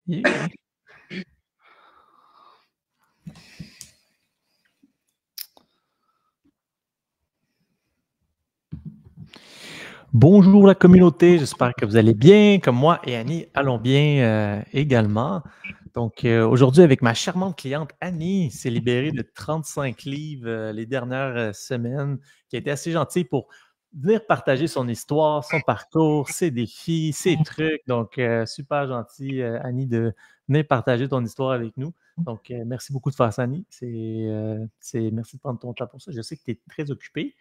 Yeah. Bonjour la communauté, j'espère que vous allez bien, comme moi et Annie allons bien également. Donc aujourd'hui avec ma charmante cliente Annie, s'est libérée de 35 livres les dernières semaines, qui a été assez gentille pour venir partager son histoire, son parcours, ses défis, ses trucs. Donc super gentil Annie de venir partager ton histoire avec nous. Donc merci beaucoup de faire ça Annie, merci de prendre ton temps pour ça. Je sais que tu es très occupée.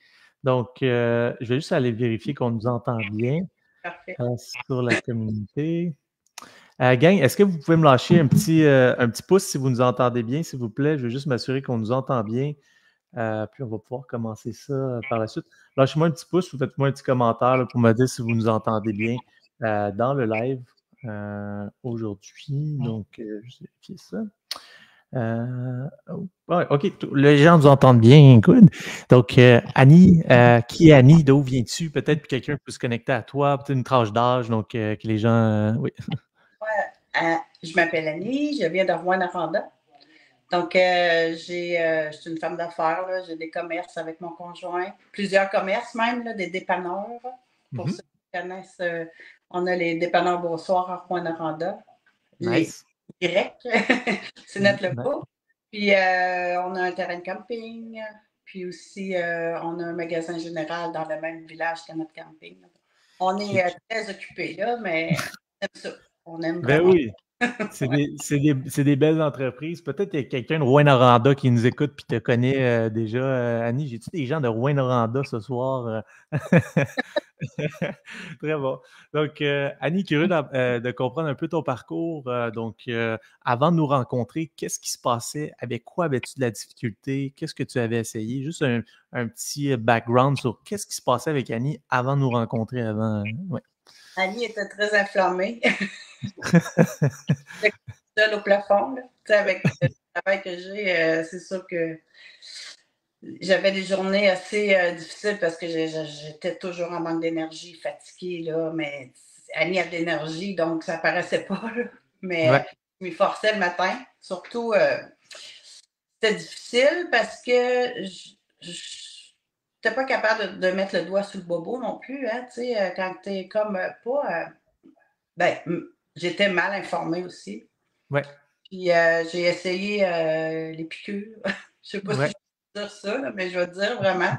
Donc, je vais juste aller vérifier qu'on nous entend bien sur la communauté. Gang, est-ce que vous pouvez me lâcher un petit pouce si vous nous entendez bien, s'il vous plaît? Je veux juste m'assurer qu'on nous entend bien. Puis on va pouvoir commencer ça par la suite. Lâchez-moi un petit pouce ou faites-moi un petit commentaire là, pour me dire si vous nous entendez bien dans le live aujourd'hui. Donc, je vais vérifier ça. Ouais, OK, les gens nous entendent bien, good. Donc, Annie, qui est Annie? D'où viens-tu? Peut-être que quelqu'un peut se connecter à toi, peut-être une tranche d'âge, donc que les gens... oui. Je m'appelle Annie, je viens de Rouyn-Noranda. Donc, je suis une femme d'affaires, j'ai des commerces avec mon conjoint, plusieurs commerces même, là, des dépanneurs. Pour ceux qui connaissent, on a les dépanneurs Beausoir à Rouyn-Noranda. Nice. Les Grecs, c'est notre logo. Puis, on a un terrain de camping. Puis aussi, on a un magasin général dans le même village que notre camping. On est très occupés, là, mais on aime ça. On aime vraiment. Ben oui. C'est des belles entreprises. Peut-être qu'il y a quelqu'un de Rouyn-Noranda qui nous écoute et te connaît déjà. Annie, j'ai-tu des gens de Rouyn-Noranda ce soir? Très bon. Donc, Annie, curieux de comprendre un peu ton parcours. Donc, avant de nous rencontrer, qu'est-ce qui se passait? Avec quoi avais-tu de la difficulté? Qu'est-ce que tu avais essayé? Juste un petit background sur qu'est-ce qui se passait avec Annie avant de nous rencontrer, avant. Ouais. Annie était très inflammée. Seule au plafond. Là. Avec le travail que j'ai, c'est sûr que j'avais des journées assez difficiles parce que j'étais toujours en manque d'énergie, fatiguée, là, mais Annie a de l'énergie, donc ça paraissait pas. Là. Mais je m'y forçais le matin. Surtout, c'était difficile parce que je n'étais pas capable de mettre le doigt sur le bobo non plus. Hein, quand tu es comme pas. Ben, j'étais mal informée aussi. Ouais. Puis j'ai essayé les piqûres. Je sais pas si je peux dire ça, là, mais je vais te dire vraiment.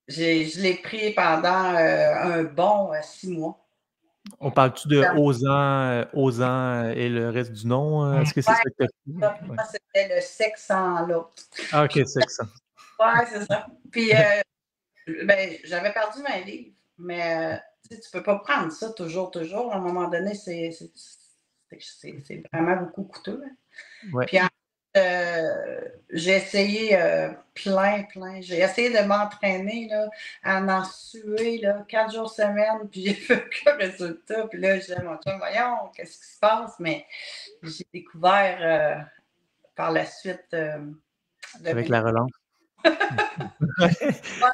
Je l'ai pris pendant un bon 6 mois. On parle-tu de Ozan et le reste du nom? Est-ce que c'est ça que tu as pris? Moi, c'était le sexe en l'autre. Ah, OK, c'est ça. Ouais, c'est ça. Puis, ben, j'avais perdu 20 livres, mais tu peux pas prendre ça toujours. À un moment donné, c'est vraiment beaucoup coûteux. Hein. Ouais. Puis, j'ai essayé plein. J'ai essayé de m'entraîner, là, à en suer, là, 4 jours semaine, puis j'ai fait aucun résultat. Puis là, j'ai dit, mon chum, voyons, qu'est-ce qui se passe? Mais j'ai découvert par la suite avec la relance.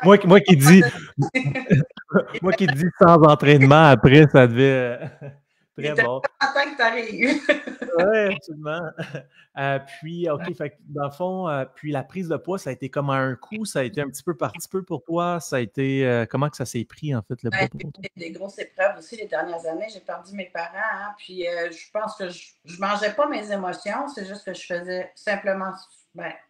moi qui dis sans entraînement après, ça devait très bon. Attends que tu arrives. Oui, absolument. Puis, OK, fait que dans le fond, puis la prise de poids, ça a été comme un coup, ça a été un petit peu par petit peu pour toi, ça a été, comment que ça s'est pris, en fait, le poids pour toi? J'ai eu des grosses épreuves aussi les dernières années. J'ai perdu mes parents, hein, puis je pense que je mangeais pas mes émotions, c'est juste que je faisais simplement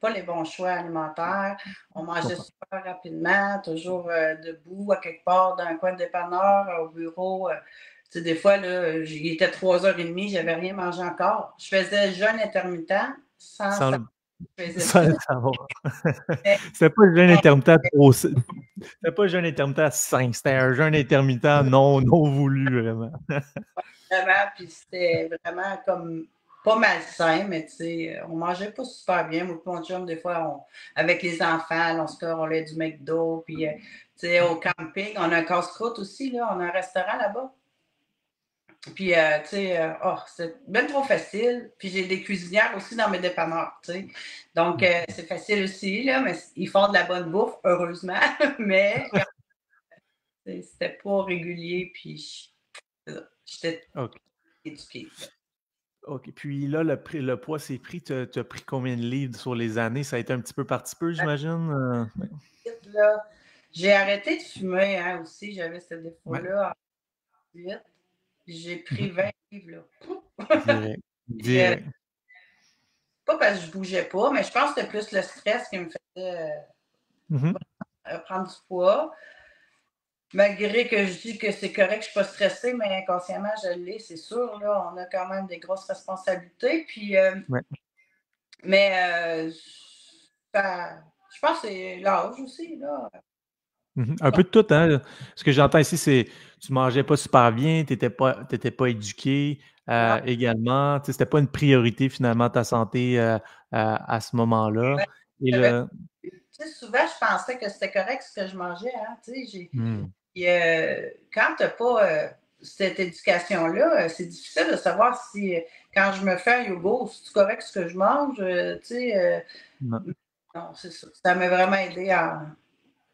pas les bons choix alimentaires. On mangeait super rapidement, toujours debout, à quelque part, dans un coin de dépanneur, au bureau. Tu sais, des fois, là, il était 3h30, j'avais rien mangé encore. Je faisais jeûne intermittent sans savoir. C'était pas le jeûne intermittent c'était pas un jeûne intermittent à 5, c'était un jeûne intermittent non voulu, vraiment. Vraiment, puis c'était vraiment comme pas malsain, mais tu sais, on mangeait pas super bien. Moi, mon chum, des fois, avec les enfants, on se collait du McDo, puis tu sais, au camping, on a un casse-croûte aussi, là, on a un restaurant là-bas. Puis, tu sais, c'est bien trop facile. Puis, j'ai des cuisinières aussi dans mes dépanneurs, tu sais. Donc, c'est facile aussi, là, mais ils font de la bonne bouffe, heureusement. Mais, c'était pas régulier, puis j'étais éduquée. OK. Puis là, le poids s'est pris. Tu as pris combien de livres sur les années? Ça a été un petit peu par petit peu, j'imagine? Ouais. Là, j'ai arrêté de fumer hein, aussi. J'avais ce Ouais. défaut-là en 2008. J'ai pris 20 livres. Là. Direct. Puis, Direct. pas parce que je bougeais pas, mais je pense que c'était plus le stress qui me faisait prendre du poids. Malgré que je dis que c'est correct, je ne suis pas stressée, mais inconsciemment, je l'ai, c'est sûr. Là, on a quand même des grosses responsabilités. Puis, Ouais. mais je pense que c'est l'âge aussi. Là. Un peu de tout, hein? Ce que j'entends ici, c'est tu mangeais pas super bien, tu n'étais pas éduqué également. Tu sais, c'était pas une priorité finalement ta santé à ce moment-là. Et le... Souvent, je pensais que c'était correct ce que je mangeais. Hein? Hmm. Quand tu n'as pas cette éducation-là, c'est difficile de savoir si quand je me fais un yogourt, c'est correct ce que je mange. Non. Non, c'est ça. Ça m'a vraiment aidé à.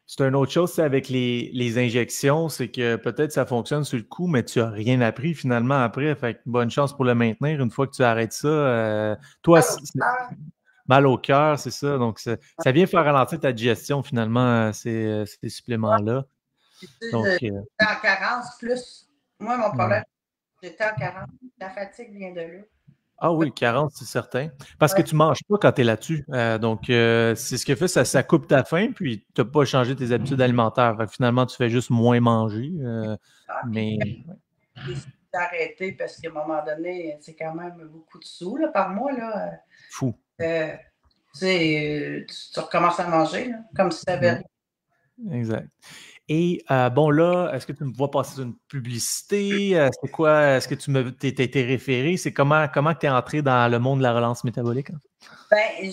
C'est une autre chose, c'est avec les injections, c'est que peut-être ça fonctionne sur le coup, mais tu n'as rien appris finalement après. Fait que bonne chance pour le maintenir une fois que tu arrêtes ça. Toi, mal au cœur, c'est ça. Donc, ça vient faire ralentir ta digestion finalement, ces suppléments-là. Donc, J'étais en carence plus. Moi, mon problème, j'étais en carence. La fatigue vient de là. ah oui, 40, c'est certain. Parce que tu ne manges pas quand tu es là-dessus. Donc, c'est ce que fait, ça coupe ta faim, puis tu n'as pas changé tes habitudes alimentaires. Fait que finalement, tu fais juste moins manger. Mais. J'ai arrêté parce qu'à un moment donné, c'est quand même beaucoup de sous là, par mois. Là. Fou. Tu recommences à manger là, comme si tu avais rien. Exact. Et bon, là, est-ce que tu me vois passer une publicité? C'est quoi? Est-ce que t'es été référé? C'est comment tu es entré dans le monde de la relance métabolique? Ben,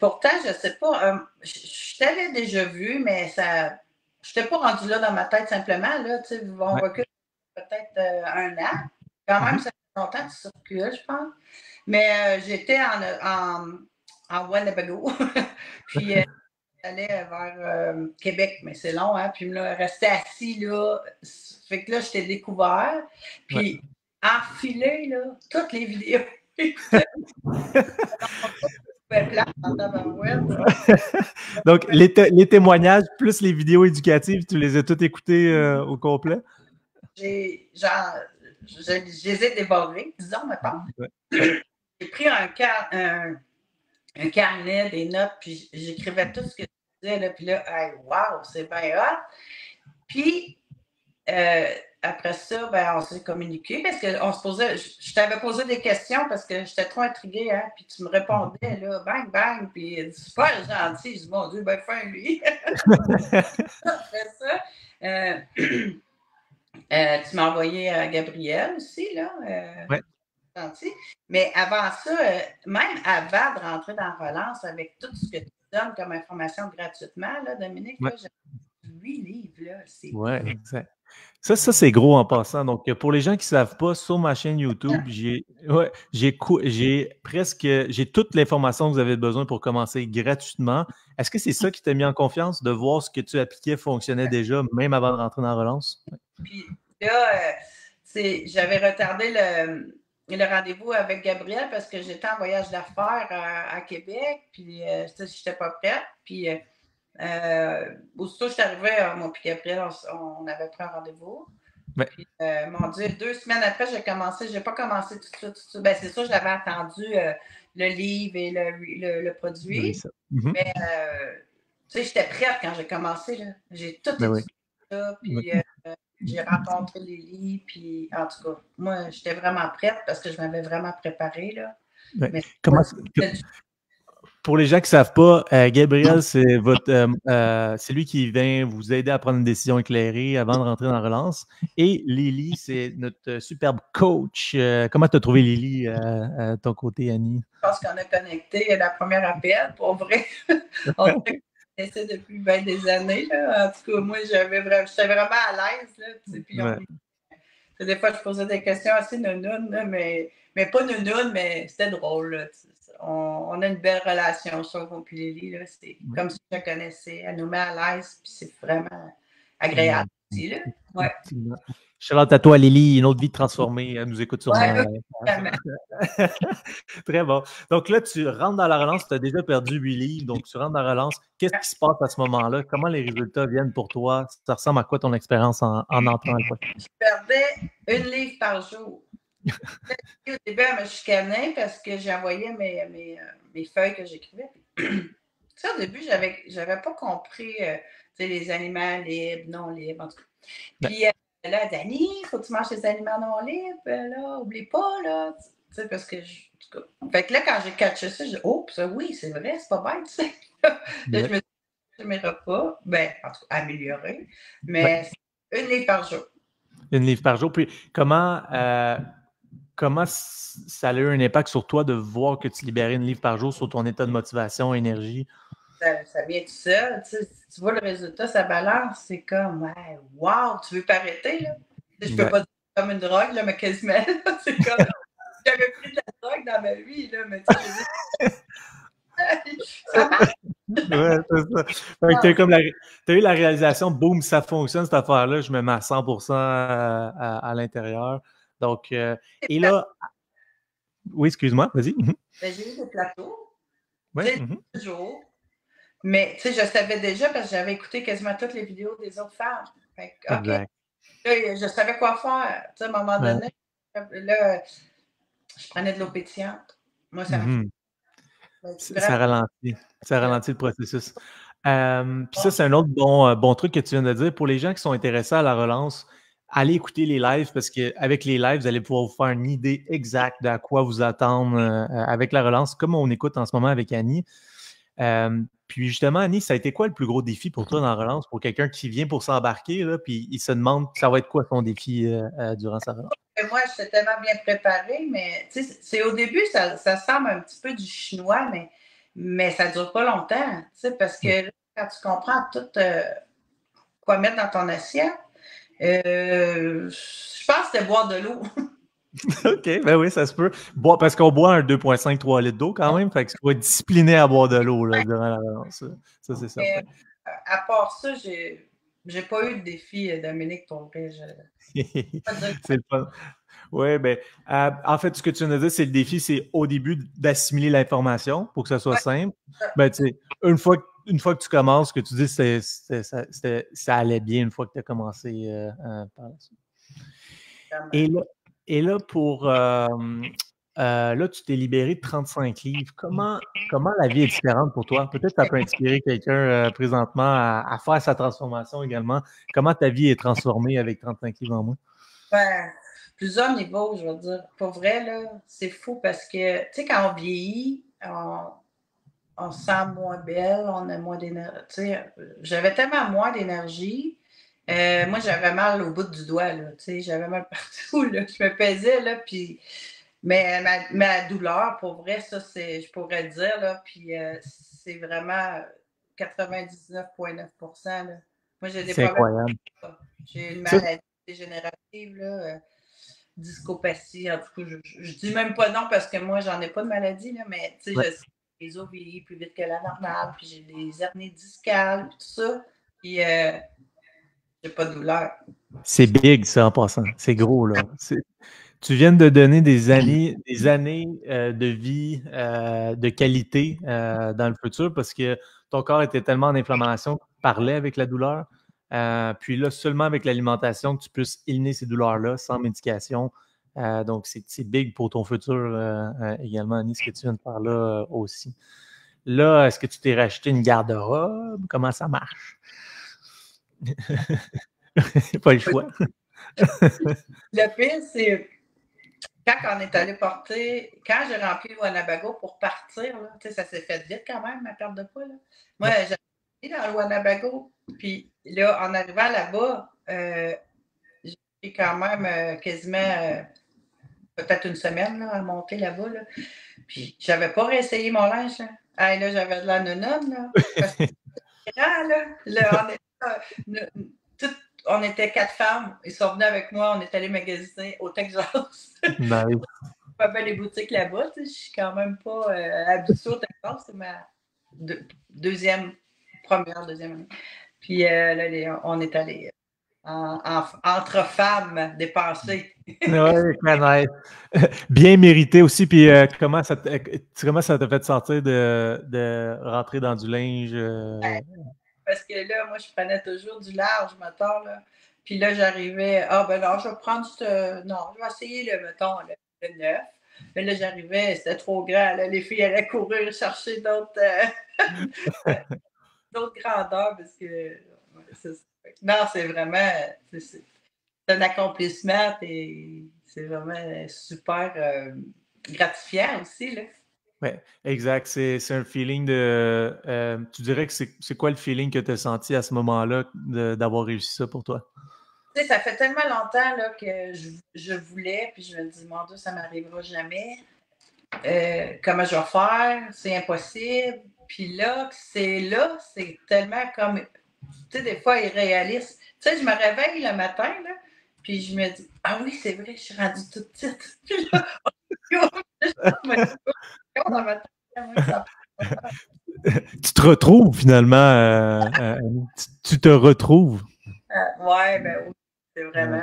pourtant, je ne sais pas. Je t'avais déjà vu, mais ça. Je n'étais pas rendu là dans ma tête simplement. Là, on recule peut-être un an. Quand même, ça fait longtemps que tu circules, je pense. Mais j'étais en Winnebago. Puis j'allais vers Québec, mais c'est long, hein. Puis là, rester assis là. Fait que là, je t'ai découvert. Puis enfilé, là, toutes les vidéos. Donc, les témoignages plus les vidéos éducatives, tu les as toutes écoutées au complet? Je les ai dévorés, disons, maintenant. J'ai pris un carnet, des notes, puis j'écrivais tout ce que tu disais, là, puis là, hey, wow, c'est bien hot. Puis, après ça, ben, on s'est communiqué parce que je t'avais posé des questions parce que j'étais trop intriguée, hein, puis tu me répondais, là, bang, bang, puis super gentil. Je dis, mon Dieu, ben, fin, lui. Après ça, tu m'as envoyé à Gabriel aussi, là. Gentil. Mais avant ça, même avant de rentrer dans Relance avec tout ce que tu donnes comme information gratuitement, là, Dominique, là, j'ai 8 livres, là. Oui, exact. Ça, c'est gros en passant. Donc, pour les gens qui ne savent pas, sur ma chaîne YouTube, j'ai toute l'information que vous avez besoin pour commencer gratuitement. Est-ce que c'est ça qui t'a mis en confiance de voir ce que tu appliquais fonctionnait déjà, même avant de rentrer dans la relance? Puis là, j'avais retardé le rendez-vous avec Gabriel parce que j'étais en voyage d'affaires à Québec, puis je n'étais pas prête. Puis aussitôt que je suis arrivée, moi et Gabriel, on avait pris un rendez-vous. Puis, mon Dieu, 2 semaines après, j'ai pas commencé tout de suite. Ben, c'est sûr, j'avais attendu le livre et le produit. Mais, j'étais prête quand j'ai commencé. Là. J'ai tout étudié ça, puis j'ai rencontré Lily, puis en tout cas, moi, j'étais vraiment prête parce que je m'avais vraiment préparée. Là. Mais pour les gens qui ne savent pas, Gabriel, c'est lui qui vient vous aider à prendre une décision éclairée avant de rentrer dans la relance. Et Lily, c'est notre superbe coach. Comment tu as trouvé Lily à ton côté, Annie? Je pense qu'on a connecté la première appel, pour vrai. On a connecté depuis bien des années. Là. En tout cas, moi, j'étais vraiment à l'aise. Là, puis des fois, je posais des questions assez nounounes, là, mais pas nounounes, mais c'était drôle. Là, on a une belle relation, je trouve, puis Lily. Là, c'est comme si je la connaissais. Elle nous met à l'aise, puis c'est vraiment agréable aussi. Là. Ouais. Charlotte à toi, Lily, une autre vie transformée. Elle nous écoute sûrement. Ouais, vraiment. Très bon. Donc là, tu rentres dans la relance, tu as déjà perdu 8 livres, donc tu rentres dans la relance. Qu'est-ce qui se passe à ce moment-là? Comment les résultats viennent pour toi? Ça ressemble à quoi ton expérience en entrant à l'époque? Je perdais 1 livre par jour. Au début, elle me chicanait parce que j'envoyais mes feuilles que j'écrivais. Tu sais, au début, j'avais pas compris les aliments libres, non libres, en tout cas. Puis là, Dani, faut que tu manges les aliments non libres, là, oublie pas, là. Tu sais, parce que en tout cas. Fait que là, quand j'ai catché ça, j'ai dit, oh, ça, oui, c'est vrai, c'est pas bête, tu sais. Là, je me suis dit, mes repas, ben, en tout cas, amélioré, mais c'est 1 livre par jour. 1 livre par jour. Puis comment ça a eu un impact sur toi de voir que tu libérais 1 livre par jour sur ton état de motivation, énergie? Ça vient tout seul. Tu sais, si tu vois le résultat, ça balance. C'est comme, ouais, wow, tu veux pas arrêter, là? Je peux pas dire comme une drogue, là, mais quasiment. C'est comme, j'avais pris de la drogue dans ma vie, là, mais tu sais, je veux dire, ça marche. Ouais, c'est ça. Fait que t'as eu la réalisation, boum, ça fonctionne cette affaire-là, je me mets à 100% à l'intérieur. Donc, et là, oui, excuse-moi, vas-y. Ben, j'ai eu des plateaux, Oui. tu sais, toujours. Mais, tu sais, je savais déjà parce que j'avais écouté quasiment toutes les vidéos des autres femmes. Fait que, OK, Exact. là, je savais quoi faire. Tu sais, à un moment Ouais. donné, là, je prenais de l'eau pétillante. Moi, ça me fait Ça ralentit. Ça ralentit le processus. Puis ça, c'est un autre bon truc que tu viens de dire. Pour les gens qui sont intéressés à la relance, allez écouter les lives parce qu'avec les lives, vous allez pouvoir vous faire une idée exacte de à quoi vous attendre avec la relance, comme on écoute en ce moment avec Annie. Puis justement, Annie, ça a été quoi le plus gros défi pour toi dans la relance, pour quelqu'un qui vient pour s'embarquer, là, puis il se demande ça va être quoi son défi durant sa relance? moi, je suis tellement bien préparée, mais c'est au début, ça semble un petit peu du chinois, mais ça ne dure pas longtemps, parce que là, quand tu comprends tout quoi mettre dans ton assiette, je pense que c'était boire de l'eau. OK, ben oui, ça se peut. Parce qu'on boit un 2,5-3 litres d'eau quand même, fait qu'il faut être discipliné à boire de l'eau là, durant la relance. Ça, c'est certain. Mais, à part ça, j'ai pas eu de défi, Dominique, pour vrai. C'est le fun. Oui, ben, en fait, ce que tu viens de dire, c'est le défi, c'est au début d'assimiler l'information pour que ça soit simple. Ben, tu sais, une fois que tu commences, que tu dis ça allait bien une fois que tu as commencé par la suite. Et là, là, tu t'es libéré de 35 livres. Comment la vie est différente pour toi? Peut-être que ça peut inspirer quelqu'un présentement à faire sa transformation également. Comment ta vie est transformée avec 35 livres en moins? Ben, plusieurs niveaux, je veux dire. Pour vrai, là, c'est fou parce que, tu sais, quand on vieillit, on se sent moins belle, on a moins d'énergie. Tu sais, j'avais tellement moins d'énergie. Moi, j'avais mal au bout du doigt, là. Tu sais, j'avais mal partout, là. Je me pesais, là, puis... Mais ma douleur, pour vrai, ça, je pourrais le dire, là, puis c'est vraiment 99,9%, là. Moi, j'ai des C'est problèmes. incroyable. J'ai une Ça, maladie dégénérative, là, discopathie. En tout cas, je dis même pas non parce que moi, j'en ai pas de maladie, là, mais tu sais, ouais. je sais que les os vieillissent plus vite que la normale, puis j'ai des hernies discales, puis tout ça, puis j'ai pas de douleur. C'est big, ça, en passant. C'est gros, là. Tu viens de donner des années de vie, de qualité dans le futur parce que ton corps était tellement en inflammation que tu parlais avec la douleur. Puis là, seulement avec l'alimentation, que tu puisses éliminer ces douleurs-là sans médication. Donc, c'est big pour ton futur également, Annie, ce que tu viens de faire là aussi. Là, est-ce que tu t'es racheté une garde-robe? Comment ça marche? Pas le choix. Le pire, c'est quand on est allé porter, quand j'ai rempli le Wanabago pour partir, là, ça s'est fait vite quand même, ma perte de poids. Là. Moi, Ouais. j'ai dans le Wanabago, puis là, en arrivant là-bas, j'ai quand même quasiment peut-être une semaine là, à monter là-bas. Là. Puis j'avais pas réessayé mon linge. Là, là j'avais de la nonone, là. Parce que là, on était 4 femmes. Ils sont venus avec moi. On est allés magasiner au Texas. Nice. Pas bien les boutiques là-bas. Je suis quand même pas habituée au Texas. C'est ma deuxième année. Puis là, on est allés entre femmes dépensées. Oui, très nice. Bien mérité aussi. Puis comment ça t'a fait sentir de rentrer dans du linge? Parce que là, moi, je prenais toujours du large, mettons, là. Puis là, j'arrivais, ben non, je vais prendre non, je vais essayer, mettons, le 9. Mais là, j'arrivais, c'était trop grand. Là, les filles allaient courir chercher d'autres grandeurs parce que. Non, c'est vraiment. C'est un accomplissement et c'est vraiment super gratifiant aussi, là. Oui, exact. C'est un feeling de. Tu dirais que c'est quoi le feeling que tu as senti à ce moment-là d'avoir réussi ça pour toi? Tu sais, ça fait tellement longtemps là, que je voulais, puis je me dis, mon Dieu, ça m'arrivera jamais. Comment je vais faire? C'est impossible. Puis là, c'est tellement comme, tu sais, des fois irréaliste. Tu sais, je me réveille le matin, là, puis je me dis, ah oui, c'est vrai, je suis rendue toute petite. Puis là, tu te retrouves finalement, tu te retrouves. Ouais, ben oui, c'est vraiment.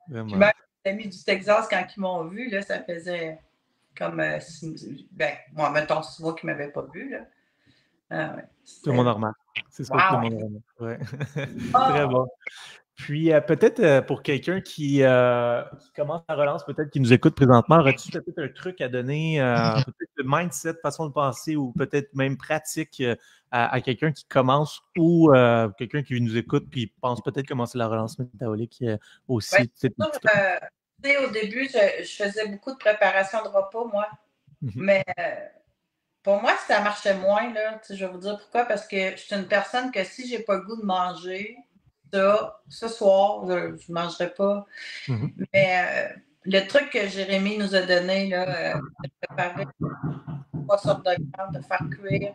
Vraiment. Puis même les amis du Texas, quand ils m'ont vu, là, ça faisait comme, moi, mettons, 6 mois qu'ils ne m'avaient pas vu, là. Ah, ouais. Tout le monde normal. C'est ça, tout le monde normal. Ouais. Très bon. Puis peut-être pour quelqu'un qui commence la relance, peut-être qui nous écoute présentement, aurais-tu peut-être un truc à donner, peut-être le mindset, façon de penser ou peut-être même pratique à quelqu'un qui commence ou quelqu'un qui nous écoute puis pense peut-être commencer la relance métabolique aussi? Ouais, au début, je faisais beaucoup de préparation de repas, moi. Mais pour moi, ça marchait moins, là. Je vais vous dire pourquoi. Parce que je suis une personne que si j'ai pas le goût de manger ça, ce soir, je ne mangerai pas. Mais le truc que Jérémy nous a donné, là, de préparer 3 sortes de viande, de faire cuire.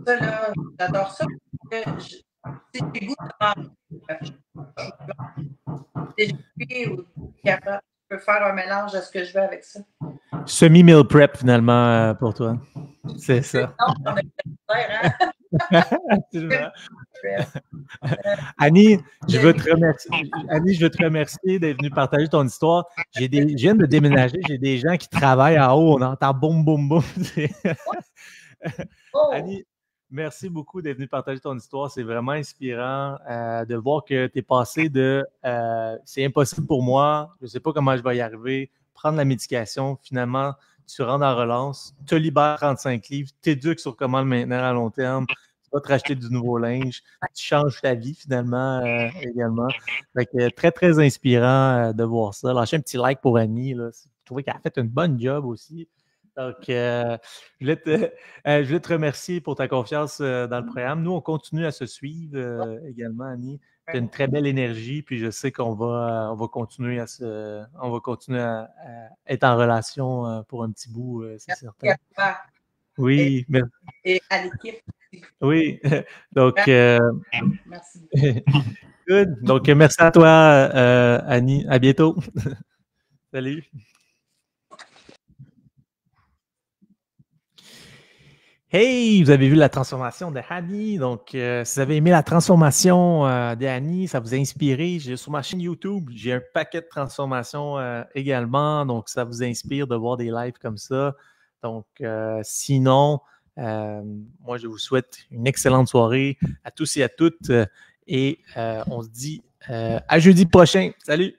Ça, là, j'adore ça. Si j'ai goût de manger, des fruits ou des carottes, je peux faire un mélange de ce que je veux avec ça. Semi-meal prep, finalement, pour toi. C'est ça. Non, on a Annie, je veux te remercier. Annie, je veux te remercier d'être venue partager ton histoire. Je viens de déménager, j'ai des gens qui travaillent en haut, on entend boum, boum, boum. Annie, merci beaucoup d'être venue partager ton histoire. C'est vraiment inspirant de voir que tu es passé de c'est impossible pour moi, je ne sais pas comment je vais y arriver, prendre la médication, finalement, tu rentres en relance, te libères 35 livres, t'éduques sur comment le maintenir à long terme, tu vas te racheter du nouveau linge, tu changes ta vie finalement également. Fait que, très, très inspirant de voir ça. Lâchez un petit like pour Annie. Là. Je trouvais qu'elle a fait une bonne job aussi. Donc, je voulais te remercier pour ta confiance dans le programme. Nous, on continue à se suivre également, Annie. Tu as une très belle énergie, puis je sais qu'on va continuer à être en relation pour un petit bout, c'est certain. Oui, merci. Et à l'équipe. Oui, donc merci. Good. Donc, merci à toi, Annie. À bientôt. Salut. Hey, vous avez vu la transformation de Annie. Donc, si vous avez aimé la transformation de Annie, ça vous a inspiré. Sur ma chaîne YouTube, j'ai un paquet de transformations également. Donc, ça vous inspire de voir des lives comme ça. Donc, sinon, moi, je vous souhaite une excellente soirée à tous et à toutes. Et on se dit à jeudi prochain. Salut!